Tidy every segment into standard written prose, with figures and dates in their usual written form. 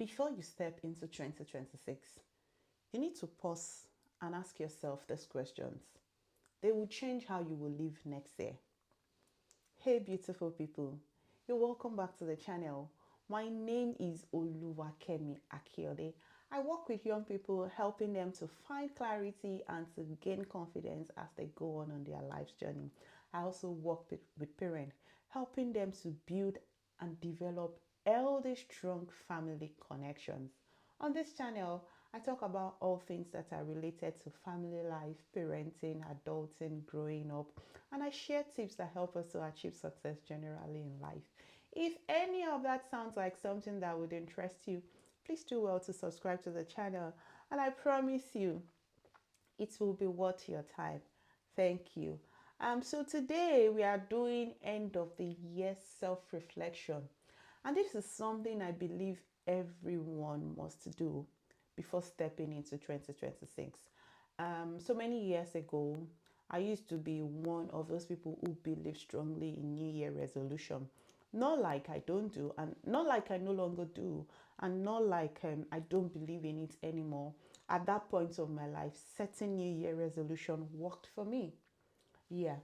Before you step into 2026, you need to pause and ask yourself these questions. They will change how you will live next year. Hey, beautiful people, you're welcome back to the channel. My name is Oluwakemi Akiode. I work with young people, helping them to find clarity and to gain confidence as they go on their life's journey. I also work with parents, helping them to build and develop healthy, strong family connections. On this channel, I talk about all things that are related to family life, parenting, adulting, growing up, and I share tips that help us to achieve success generally in life. If any of that sounds like something that would interest you, please do well to subscribe to the channel, and I promise you it will be worth your time. Thank you. So today we are doing end of the year self-reflection, and this is something I believe everyone must do before stepping into 2026. So many years ago, I used to be one of those people who believe strongly in New Year resolution. Not like I don't do, and not like I no longer do, and not like I don't believe in it anymore. At that point of my life, setting New Year resolution worked for me. Yeah,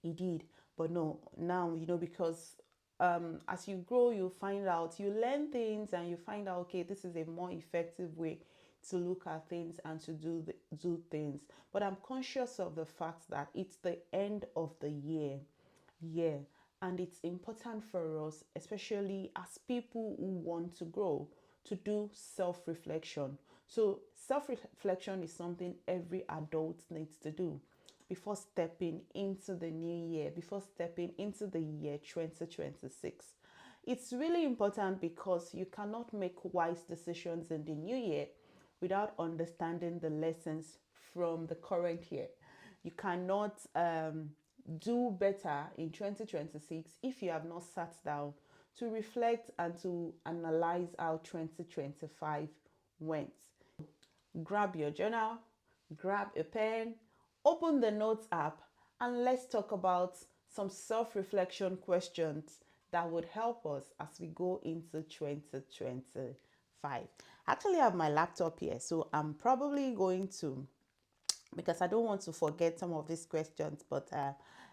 it did. But no, now, because as you grow, you find out, you learn things and you find out, okay, this is a more effective way to look at things and to do things. But I'm conscious of the fact that it's the end of the year. Yeah. And it's important for us, especially as people who want to grow, to do self reflection. So, self reflection is something every adult needs to do before stepping into the new year, before stepping into the year 2026. It's really important because you cannot make wise decisions in the new year without understanding the lessons from the current year. You cannot do better in 2026 if you have not sat down to reflect and to analyze how 2025 went. Grab your journal, grab a pen, open the notes app, and let's talk about some self-reflection questions that would help us as we go into 2025. I actually have my laptop here, so I'm probably going to, because I don't want to forget some of these questions, but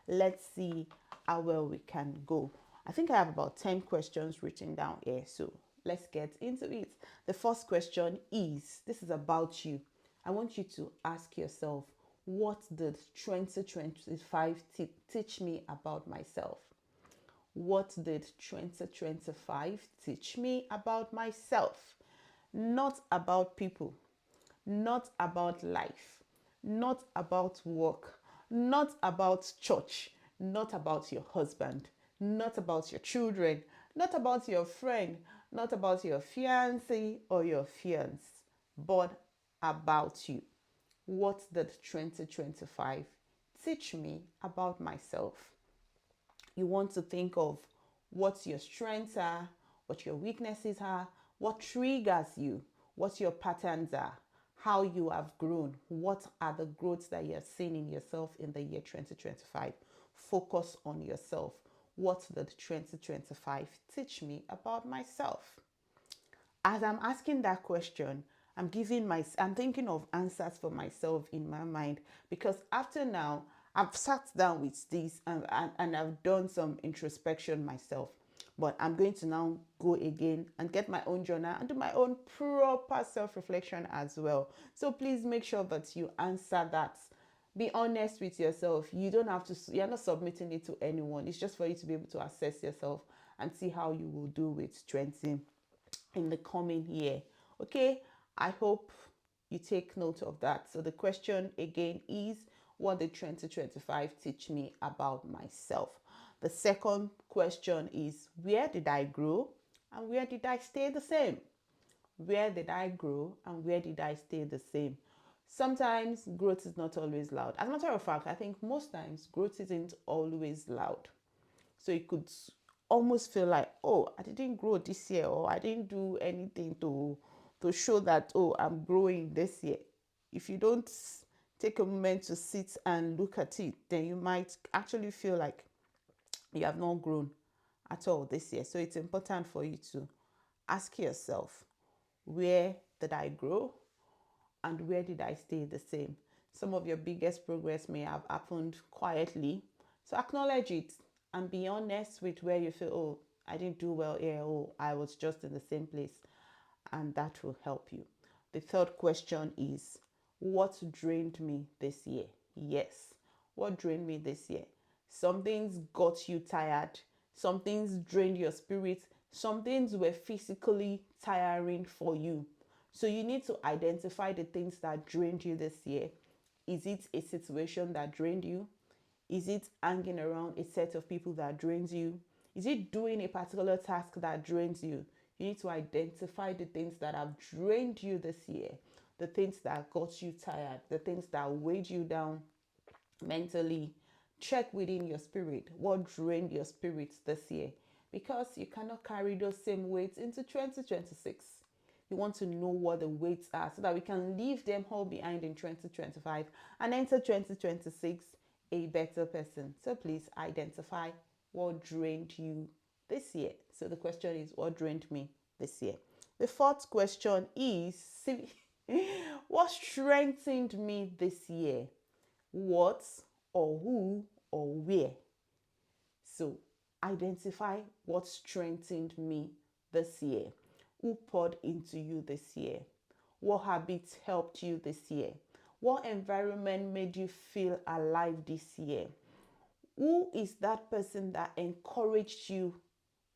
let's see how well we can go. I think I have about 10 questions written down here, so let's get into it. The first question is, this is about you. I want you to ask yourself, what did 2025 teach me about myself? What did 2025 teach me about myself? Not about people, not about life, not about work, not about church, not about your husband, not about your children, not about your friend, not about your fiancé or your fiancé, but about you. What did 2025 teach me about myself? You want to think of what your strengths are, what your weaknesses are, what triggers you, what your patterns are, how you have grown, what are the growths that you have seen in yourself in the year 2025. Focus on yourself. What did 2025 teach me about myself? As I'm asking that question, I'm thinking of answers for myself in my mind, because after now, I've sat down with this and I've done some introspection myself. But I'm going to now go again and get my own journal and do my own proper self-reflection as well. So please make sure that you answer that. Be honest with yourself. You don't have to, you're not submitting it to anyone. It's just for you to be able to assess yourself and see how you will do with 20 in the coming year. Okay, I hope you take note of that. So the question again is, what did 2025 teach me about myself? The second question is, where did I grow and where did I stay the same? Where did I grow and where did I stay the same? Sometimes growth is not always loud. As a matter of fact, I think most times growth isn't always loud. So you could almost feel like, oh, I didn't grow this year, or I didn't do anything to show that, oh, I'm growing this year. If you don't take a moment to sit and look at it, then you might actually feel like you have not grown at all this year. So it's important for you to Ask yourself, where did I grow and where did I stay the same? Some of your biggest progress may have happened quietly. So acknowledge it and be honest with where you feel, oh, I didn't do well here, oh, I was just in the same place. And that will help you. The third question is, what drained me this year? Yes, what drained me this year? Some things got you tired, some things drained your spirit, some things were physically tiring for you. So you need to identify the things that drained you this year. Is it a situation that drained you? Is it hanging around a set of people that drains you? Is it doing a particular task that drains you? You need to identify the things that have drained you this year, the things that got you tired, the things that weighed you down mentally. Check within your spirit what drained your spirit this year, because you cannot carry those same weights into 2026. You want to know what the weights are so that we can leave them all behind in 2025 and enter 2026 a better person. So please identify what drained you this year. So the question is, what drained me this year? The fourth question is, what strengthened me this year? What or who or where? So identify what strengthened me this year. Who poured into you this year? What habits helped you this year? What environment made you feel alive this year? Who is that person that encouraged you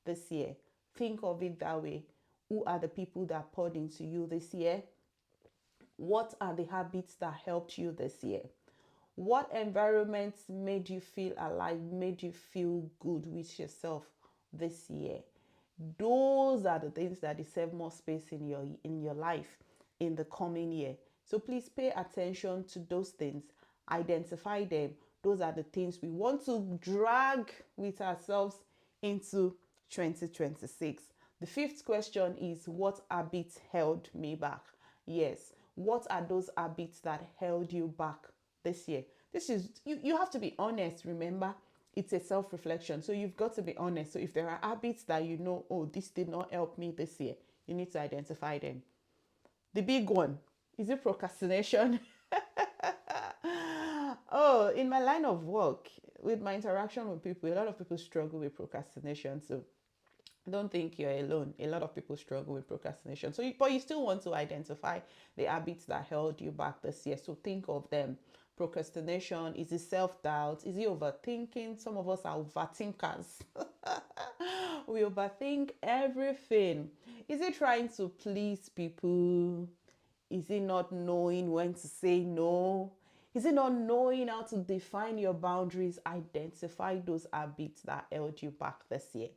this year? Think of it that way. Who are the people that poured into you this year? What are the habits that helped you this year? What environments made you feel alive, made you feel good with yourself this year? Those are the things that deserve more space in your life in the coming year. So please pay attention to those things, identify them. Those are the things we want to drag with ourselves into 2026. The fifth question is, what habits held me back? Yes, what are those habits that held you back this year? This is you have to be honest. Remember, it's a self-reflection, so you've got to be honest. So if there are habits that you know, oh, this did not help me this year, you need to identify them. The big one, is it procrastination? Oh, in my line of work, with my interaction with people, a lot of people struggle with procrastination. So don't think you're alone. A lot of people struggle with procrastination. So, but you still want to identify the habits that held you back this year. So think of them. Procrastination, is it self-doubt? Is it overthinking? Some of us are overthinkers. We overthink everything. Is it trying to please people? Is it not knowing when to say no? Is it not knowing how to define your boundaries? Identify those habits that held you back this year.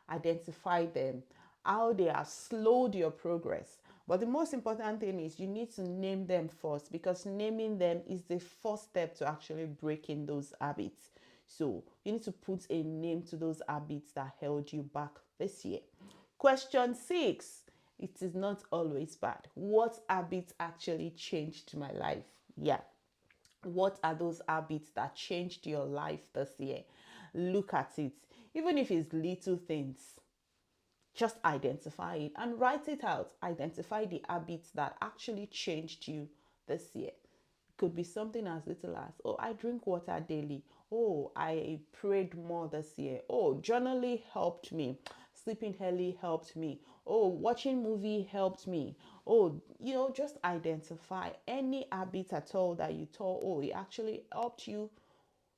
Identify them, how they have slowed your progress. But the most important thing is you need to name them first, because naming them is the first step to actually breaking those habits. So you need to put a name to those habits that held you back this year. Question 6. It is not always bad. What habits actually changed my life? Yeah. What are those habits that changed your life this year? Look at it. Even if it's little things, just identify it and write it out. Identify the habits that actually changed you this year. It could be something as little as, oh, I drink water daily. Oh, I prayed more this year. Oh, journaling helped me. Sleeping early helped me. Oh, watching movie helped me. Oh, just identify any habit at all that you thought, oh, it actually helped you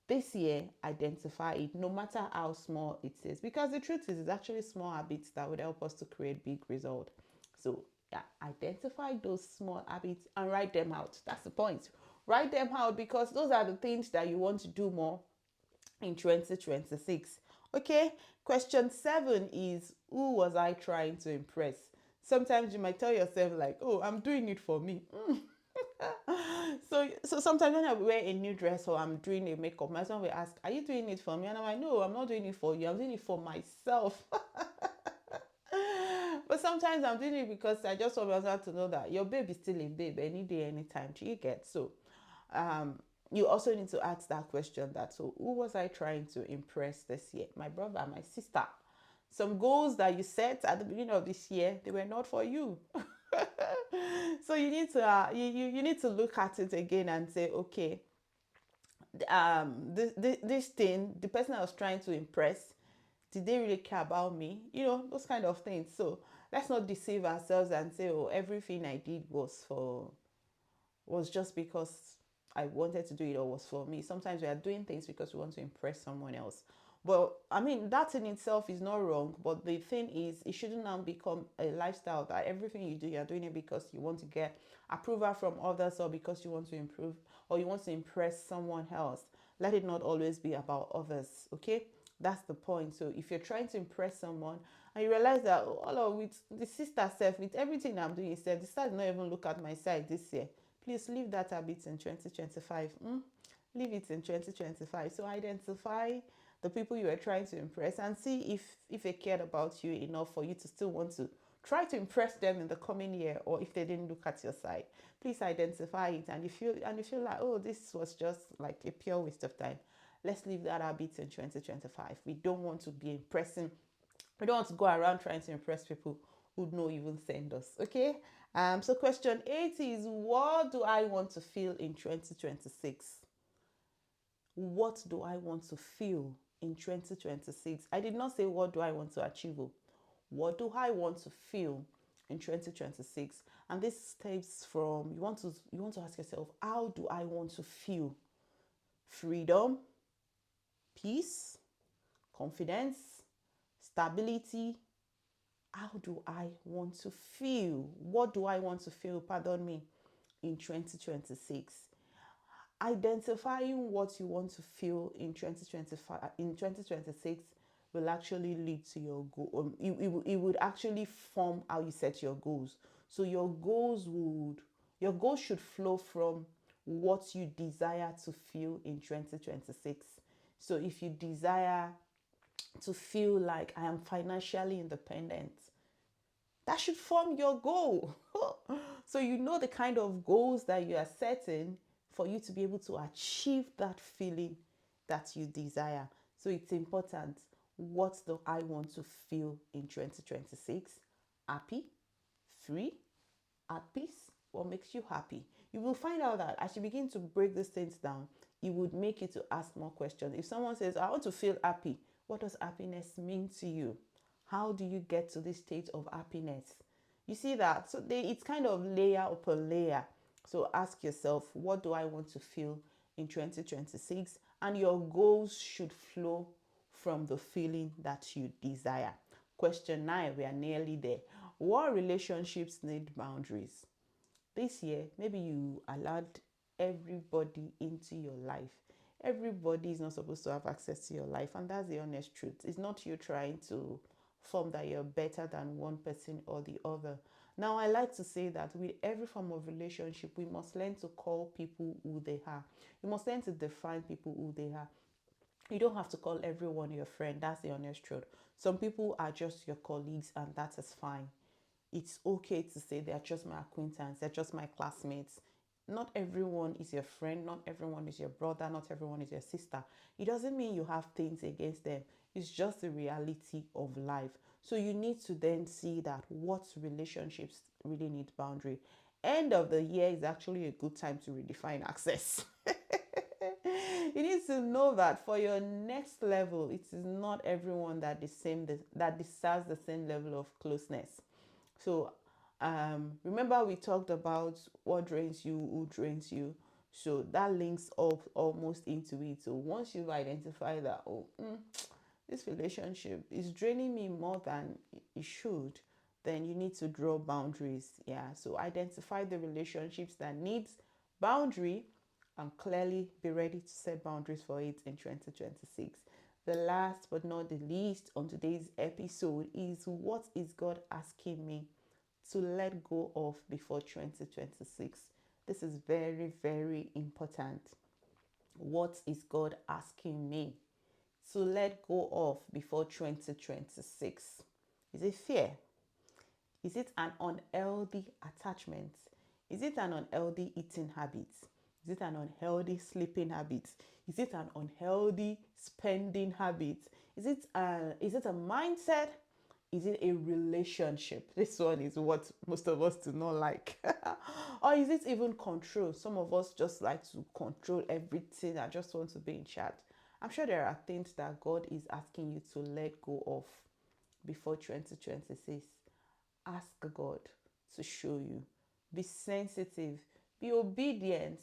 this year. Identify it, no matter how small it is, because the truth is, it's actually small habits that would help us to create big results. So yeah, identify those small habits and write them out. That's the point. Write them out, because those are the things that you want to do more in 2026. Okay, question 7 is, who was I trying to impress? Sometimes you might tell yourself like, oh, I'm doing it for me. So sometimes when I wear a new dress or I'm doing a makeup, my son will ask, are you doing it for me? And I'm like, no, I'm not doing it for you, I'm doing it for myself. But sometimes I'm doing it because I just want myself to know that your babe is still a babe any day, anytime. Do you get? So you also need to ask that question, that, so who was I trying to impress this year? My brother, my sister. Some goals that you set at the beginning of this year, they were not for you. So you need to you need to look at it again and say, okay, this thing, the person I was trying to impress, did they really care about me? Those kind of things. So let's not deceive ourselves and say, oh, everything I did was just because I wanted to do it or was for me. Sometimes we are doing things because we want to impress someone else. But I mean, that in itself is not wrong. But the thing is, it shouldn't now become a lifestyle that everything you do, you're doing it because you want to get approval from others or because you want to improve or you want to impress someone else. Let it not always be about others, okay? That's the point. So if you're trying to impress someone and you realize that, oh, all of with the sister self, with everything I'm doing, the sister did not even look at my side this year. Please leave that habit in 2025. Leave it in 2025. So identify the people you are trying to impress and see if they cared about you enough for you to still want to try to impress them in the coming year, or if they didn't look at your side. Please identify it, and if you feel like, oh, this was just like a pure waste of time, let's leave that habit in 2025. We don't want to be impressing. We don't want to go around trying to impress people who no even send us. Okay. So question 8 is, what do I want to feel in 2026? What do I want to feel in 2026? I did not say what do I want to achieve. What do I want to feel in 2026? And this stems from, you want to ask yourself, how do I want to feel? Freedom, peace, confidence, stability. How do I want to feel? What do I want to feel, pardon me, in 2026? Identifying what you want to feel in 2026 will actually lead to your goal. It would actually form how you set your goals. So your goals should flow from what you desire to feel in 2026. So if you desire to feel like I am financially independent, that should form your goal. So you know the kind of goals that you are setting for you to be able to achieve that feeling that you desire. So it's important. What do I want to feel in 2026? Happy, free, at peace. What makes you happy? You will find out that as you begin to break these things down, it would make you to ask more questions. If someone says, I want to feel happy, what does happiness mean to you? How do you get to this state of happiness? You see that? So it's kind of layer upon layer. So ask yourself, what do I want to feel in 2026? And your goals should flow from the feeling that you desire. Question 9, we are nearly there. What relationships need boundaries? This year, maybe you allowed everybody into your life. Everybody is not supposed to have access to your life, and that's the honest truth. It's not you trying to form that you're better than one person or the other. Now, I like to say that with every form of relationship, we must learn to call people who they are. We must learn to define people who they are. You don't have to call everyone your friend. That's the honest truth. Some people are just your colleagues, and that is fine. It's okay to say they're just my acquaintance, they're just my classmates. Not everyone is your friend, not everyone is your brother, not everyone is your sister. It doesn't mean you have things against them. It's just the reality of life. So you need to then see that what relationships really need boundary. End of the year is actually a good time to redefine access. You need to know that for your next level, it is not everyone that deserves the same level of closeness. So remember we talked about what drains you, who drains you. So that links up almost into it. So once you've identified that, this relationship is draining me more than it should, then you need to draw boundaries. Yeah. So identify the relationships that needs boundary and clearly be ready to set boundaries for it in 2026. The last but not the least on today's episode is, what is God asking me to let go of before 2026? This is very, very important. What is God asking me to let go of before 2026? Is it fear? Is it an unhealthy attachment? Is it an unhealthy eating habit? Is it an unhealthy sleeping habit? Is it an unhealthy spending habit? Is it a mindset? Is it a relationship? This one is what most of us do not like. Or is it even control? Some of us just like to control everything. I just want to be in charge. I'm sure there are things that God is asking you to let go of before 2026. Ask God to show you. Be sensitive. Be obedient.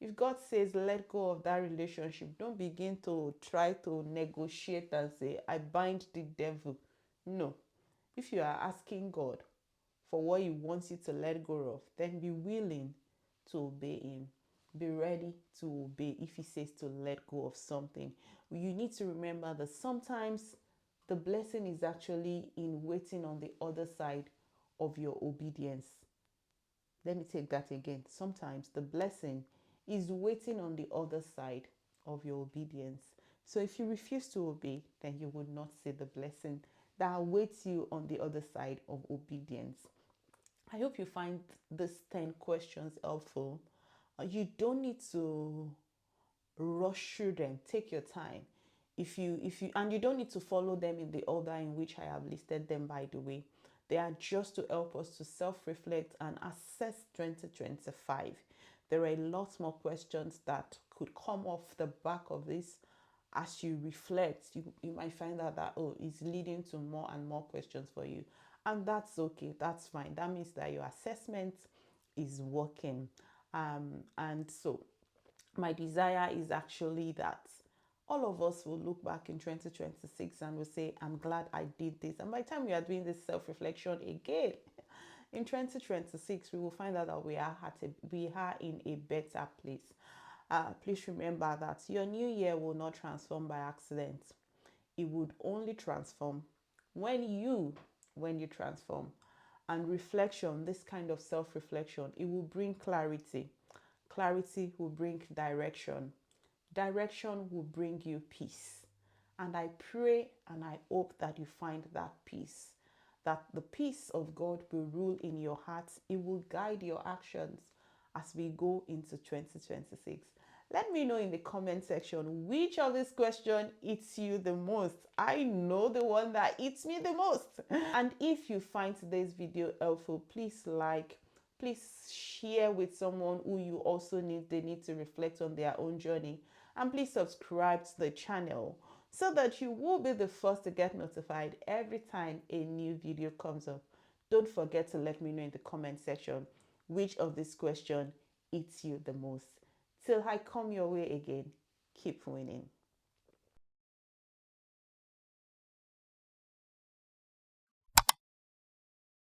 If God says let go of that relationship, don't begin to try to negotiate and say, I bind the devil. No. If you are asking God for what He wants you to let go of, then be willing to obey Him. Be ready to obey if He says to let go of something. You need to remember that sometimes the blessing is actually in waiting on the other side of your obedience. Let me take that again. Sometimes the blessing is waiting on the other side of your obedience. So if you refuse to obey, then you would not see the blessing that awaits you on the other side of obedience. I hope you find these 10 questions helpful. You don't need to rush through them. Take your time. If you and you don't need to follow them in the order in which I have listed them, by the way. They are just to help us to self-reflect and assess 2025. There are a lot more questions that could come off the back of this. As you reflect, you might find out that, oh, it's leading to more and more questions for you. And that's okay, that's fine. That means that your assessment is working. And so my desire is actually that all of us will look back in 2026 and will say, I'm glad I did this. And by the time we are doing this self-reflection again in 2026, we will find out that we are in a better place. Please remember that your new year will not transform by accident. It would only transform when you transform. And reflection, this kind of self-reflection, it will bring clarity. Clarity will bring direction. Direction will bring you peace. And I pray and I hope that you find that peace, that the peace of God will rule in your heart. It will guide your actions as we go into 2026. Let me know in the comment section which of these questions eats you the most. I know the one that eats me the most. And if you find today's video helpful, please share with someone who you also they need to reflect on their own journey. And please subscribe to the channel so that you will be the first to get notified every time a new video comes up. Don't forget to let me know in the comment section which of these questions eats you the most. Till I come your way again, keep winning.